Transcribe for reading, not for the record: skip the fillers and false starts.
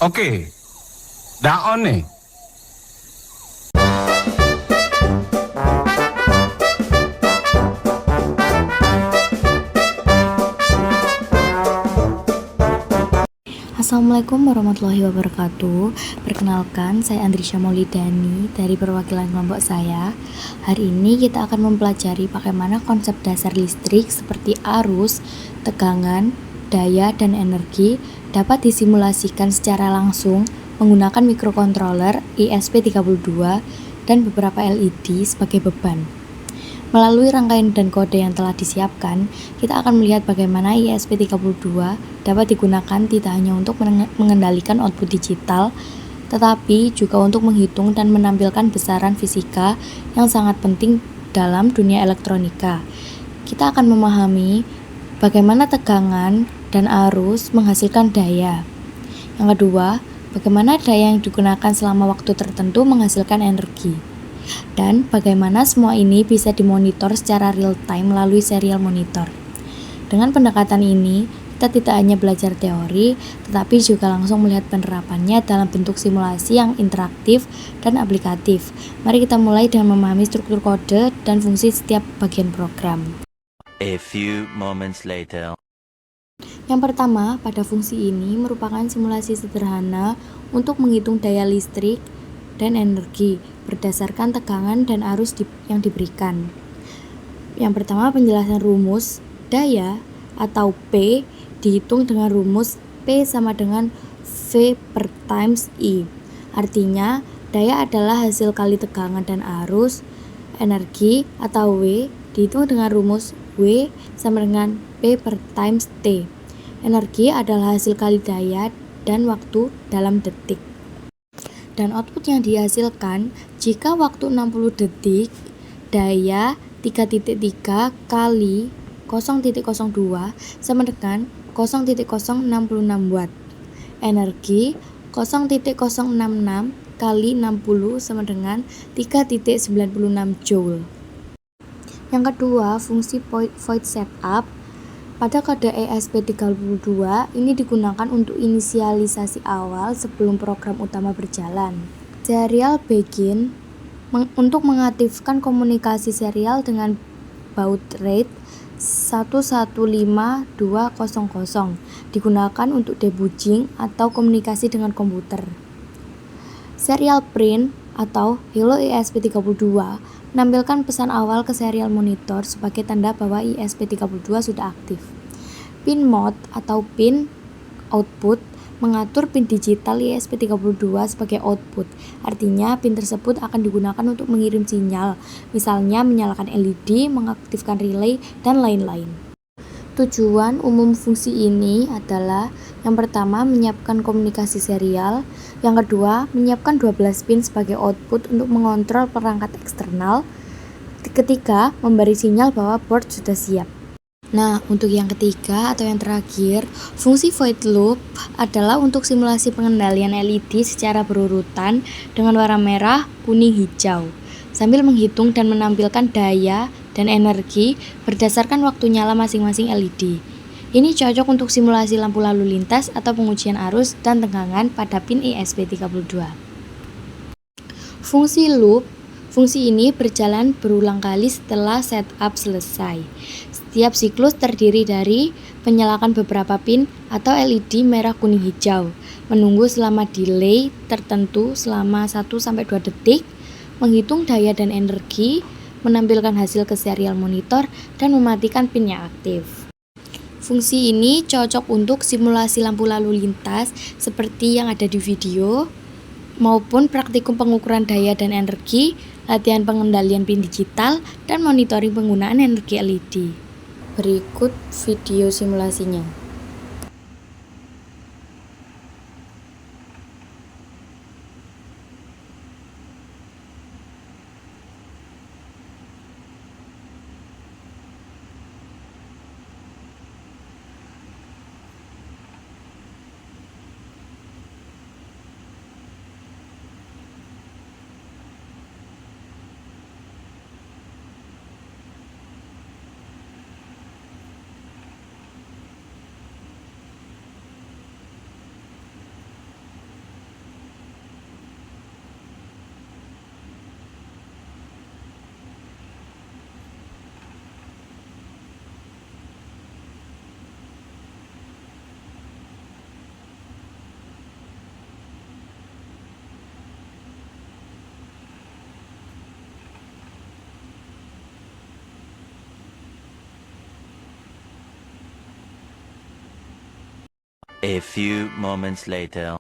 Oke, daon nih. Assalamualaikum warahmatullahi wabarakatuh. Perkenalkan, saya Andrisha Maulidani dari perwakilan kelompok saya. Hari ini kita akan mempelajari bagaimana konsep dasar listrik seperti arus, tegangan, daya, dan energi dapat disimulasikan secara langsung menggunakan mikrokontroler ESP32 dan beberapa LED sebagai beban. Melalui rangkaian dan kode yang telah disiapkan, kita akan melihat bagaimana ESP32 dapat digunakan tidak hanya untuk mengendalikan output digital, tetapi juga untuk menghitung dan menampilkan besaran fisika yang sangat penting dalam dunia elektronika. Kita akan memahami bagaimana tegangan dan arus menghasilkan daya. Yang kedua, bagaimana daya yang digunakan selama waktu tertentu menghasilkan energi. Dan bagaimana semua ini bisa dimonitor secara real time melalui serial monitor. Dengan pendekatan ini, kita tidak hanya belajar teori, tetapi juga langsung melihat penerapannya dalam bentuk simulasi yang interaktif dan aplikatif. Mari kita mulai dengan memahami struktur kode dan fungsi setiap bagian program. A few moments later. Yang pertama, pada fungsi ini merupakan simulasi sederhana untuk menghitung daya listrik dan energi berdasarkan tegangan dan arus yang diberikan. Yang pertama, penjelasan rumus daya atau P dihitung dengan rumus P sama dengan V per times I. Artinya, daya adalah hasil kali tegangan dan arus. Energi atau W dihitung dengan rumus W sama dengan P per times T. Energi adalah hasil kali daya dan waktu dalam detik. Dan output yang dihasilkan jika waktu 60 detik, daya 3.3 kali 0.02 sama dengan 0.066 watt. Energi 0.066 kali 60 sama dengan 3.96 joule. Yang kedua, fungsi void setup. Pada kode ESP32 ini digunakan untuk inisialisasi awal sebelum program utama berjalan. Serial begin untuk mengaktifkan komunikasi serial dengan baud rate 115200 digunakan untuk debugging atau komunikasi dengan komputer. Serial print atau Hello ESP32 menampilkan pesan awal ke serial monitor sebagai tanda bahwa ESP32 sudah aktif. Pin mode atau pin output mengatur pin digital ESP32 sebagai output. Artinya pin tersebut akan digunakan untuk mengirim sinyal, misalnya menyalakan LED, mengaktifkan relay, dan lain-lain. Tujuan umum fungsi ini adalah yang pertama menyiapkan komunikasi serial, yang kedua menyiapkan 12 pin sebagai output untuk mengontrol perangkat eksternal, ketiga memberi sinyal bahwa board sudah siap. Nah, untuk yang ketiga atau yang terakhir, fungsi void loop adalah untuk simulasi pengendalian LED secara berurutan dengan warna merah, kuning, hijau, sambil menghitung dan menampilkan daya dan energi berdasarkan waktu nyala masing-masing LED. Ini cocok untuk simulasi lampu lalu lintas atau pengujian arus dan tegangan pada pin ESP32. Fungsi loop. Fungsi ini berjalan berulang kali setelah setup selesai. Setiap siklus terdiri dari menyalakan beberapa pin atau LED merah, kuning, hijau, menunggu selama delay tertentu selama 1-2 detik, menghitung daya dan energi, menampilkan hasil ke serial monitor, dan mematikan pin yang aktif. Fungsi ini cocok untuk simulasi lampu lalu lintas seperti yang ada di video, maupun praktikum pengukuran daya dan energi, latihan pengendalian pin digital, dan monitoring penggunaan energi LED. Berikut video simulasinya. A few moments later.